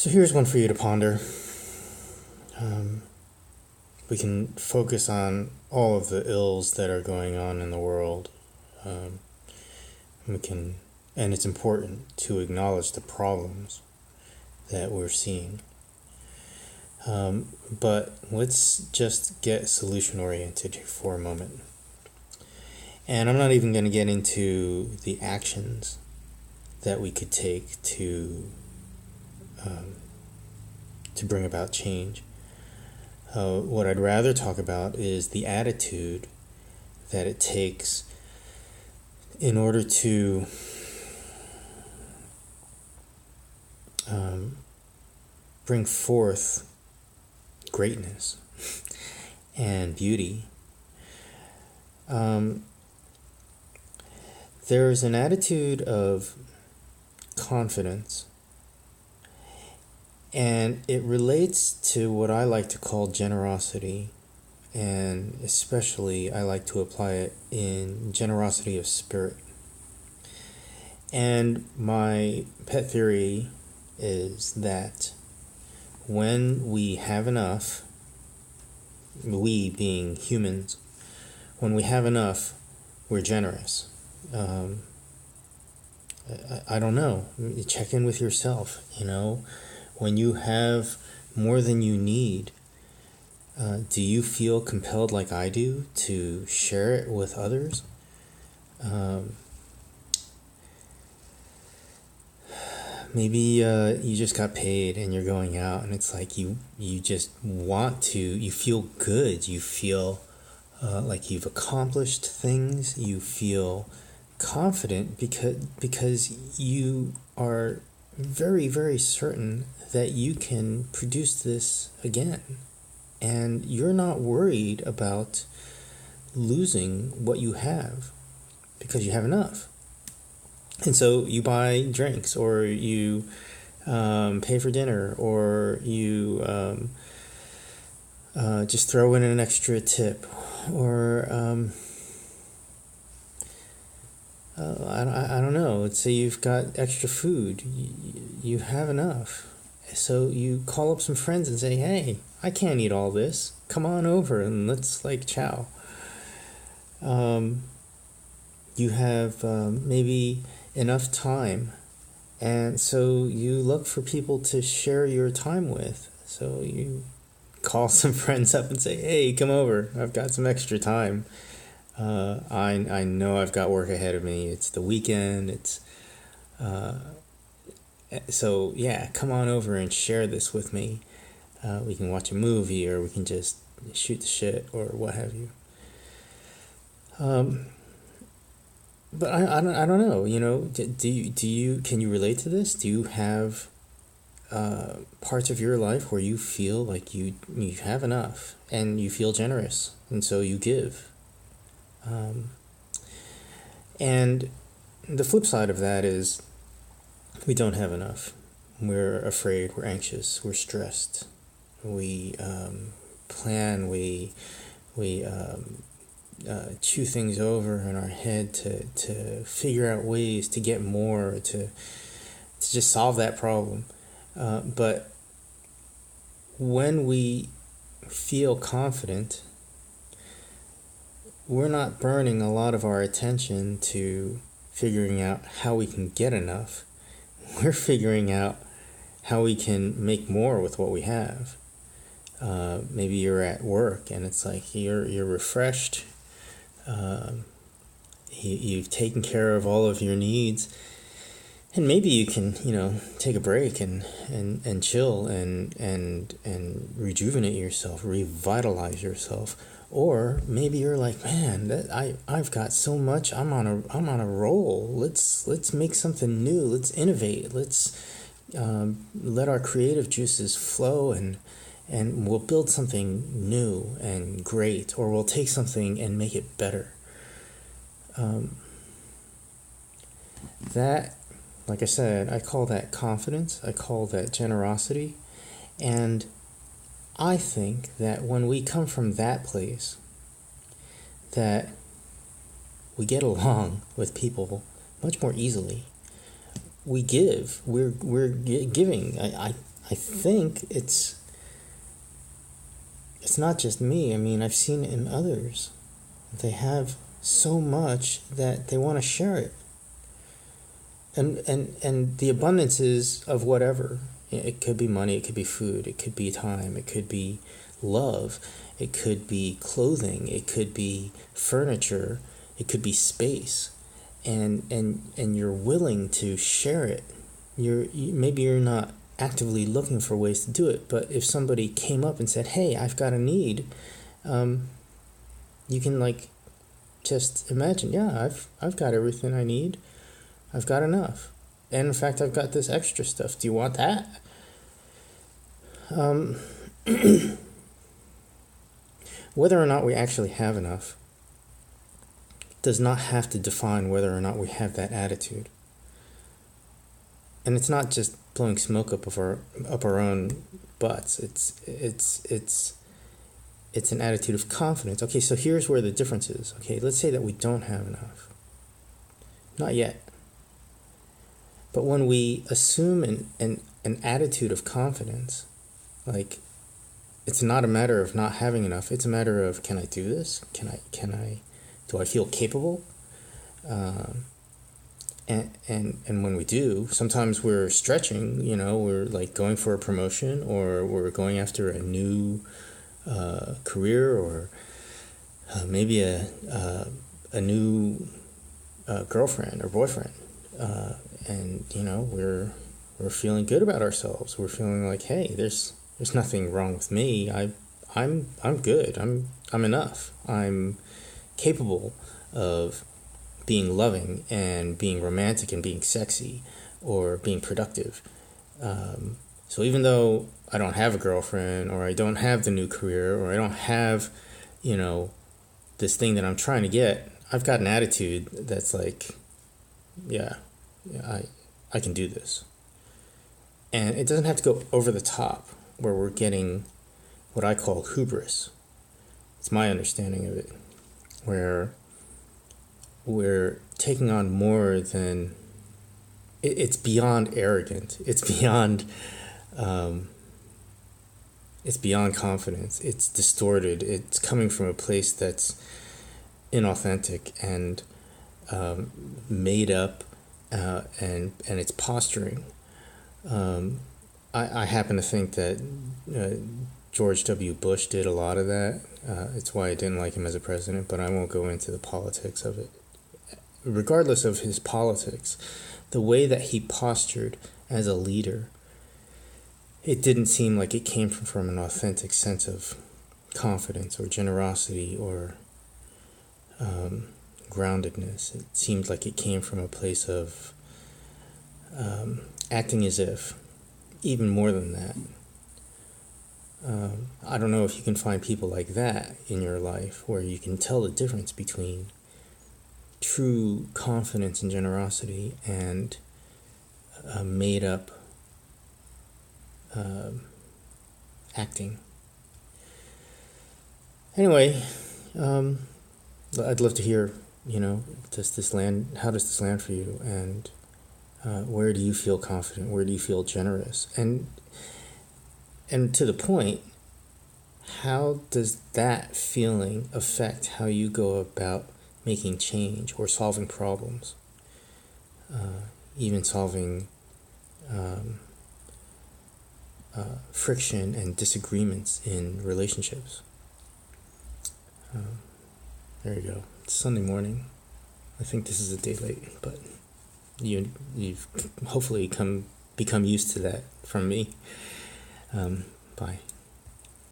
So here's one for you to ponder. Um, we can focus on all of the ills that are going on in the world. Um, we can, and it's important to acknowledge the problems that we're seeing. But let's just get solution oriented for a moment. And I'm not even going to get into the actions that we could take um, to bring about change. What I'd rather talk about is the attitude that it takes in order to bring forth greatness and beauty. There's an attitude of confidence, and it relates to what I like to call generosity, and especially I like to apply it in generosity of spirit. And my pet theory is that when we have enough, we being humans, when we have enough, we're generous. I don't know. Check in with yourself, When you have more than you need, do you feel compelled like I do to share it with others? Maybe you just got paid and you're going out and it's like you just want to, you feel good, you feel like you've accomplished things, you feel confident because you are very, very certain that you can produce this again. And you're not worried about losing what you have because you have enough. And so you buy drinks, or you pay for dinner, or you just throw in an extra tip, or I don't know. Let's say you've got extra food, you have enough. So you call up some friends and say, hey, I can't eat all this. Come on over and let's chow. You have maybe enough time, and so you look for people to share your time with. So you call some friends up and say, hey, come over. I've got some extra time. I know I've got work ahead of me. It's the weekend. So yeah, come on over and share this with me. We can watch a movie, or we can just shoot the shit, or what have you. But I don't know. Can you relate to this? Do you have parts of your life where you feel like you have enough and you feel generous, and so you give? And the flip side of that is we don't have enough. We're afraid, we're anxious, we're stressed. We plan, we chew things over in our head to figure out ways to get more, to just solve that problem. But when we feel confident, we're not burning a lot of our attention to figuring out how we can get enough. We're figuring out how we can make more with what we have. Maybe you're at work and it's like you're refreshed. You've taken care of all of your needs, and maybe you can take a break and chill and rejuvenate yourself, revitalize yourself. Or maybe you're like, man, I've got so much. I'm on a roll. Let's make something new. Let's innovate. Let's let our creative juices flow, and we'll build something new and great, or we'll take something and make it better. That, like I said, I call that confidence. I call that generosity. And I think that when we come from that place, that we get along with people much more easily. We give. We're giving. I think it's not just me. I mean, I've seen it in others. They have so much that they want to share it. And the abundances of whatever. It could be money, it could be food, it could be time, it could be love, it could be clothing, it could be furniture, it could be space. And you're willing to share it. Maybe you're not actively looking for ways to do it, but if somebody came up and said, "Hey, I've got a need," you can like just imagine, yeah, I've got everything I need. I've got enough. And in fact, I've got this extra stuff. Do you want that? Whether or not we actually have enough does not have to define whether or not we have that attitude. And it's not just blowing smoke up our own butts. It's an attitude of confidence. Okay, so here's where the difference is. Okay, let's say that we don't have enough. Not yet. But when we assume an attitude of confidence, like it's not a matter of not having enough, it's a matter of, can I do this? Do I feel capable? And when we do, sometimes we're stretching, we're like going for a promotion, or we're going after a new career, or maybe a new girlfriend or boyfriend. And we're feeling good about ourselves. We're feeling like, hey, there's nothing wrong with me. I'm good. I'm enough. I'm capable of being loving and being romantic and being sexy or being productive. So even though I don't have a girlfriend, or I don't have the new career, or I don't have, this thing that I'm trying to get, I've got an attitude that's like, yeah, I can do this. And it doesn't have to go over the top where we're getting what I call hubris. It's my understanding of it, where we're taking on more than it's beyond arrogant. It's beyond confidence. It's distorted. It's coming from a place that's inauthentic and made up, and it's posturing. I happen to think that George W. Bush did a lot of that. It's why I didn't like him as a president, but I won't go into the politics of it. Regardless of his politics, the way that he postured as a leader, it didn't seem like it came from an authentic sense of confidence or generosity or groundedness. It seemed like it came from a place of acting as if, even more than that. I don't know if you can find people like that in your life, where you can tell the difference between true confidence and generosity and made up acting. Anyway, I'd love to hear, how does this land for you? And where do you feel confident? Where do you feel generous? And to the point, how does that feeling affect how you go about making change or solving problems? Even solving friction and disagreements in relationships. There you go. It's Sunday morning. I think this is a day late, but you've hopefully become used to that from me. Bye.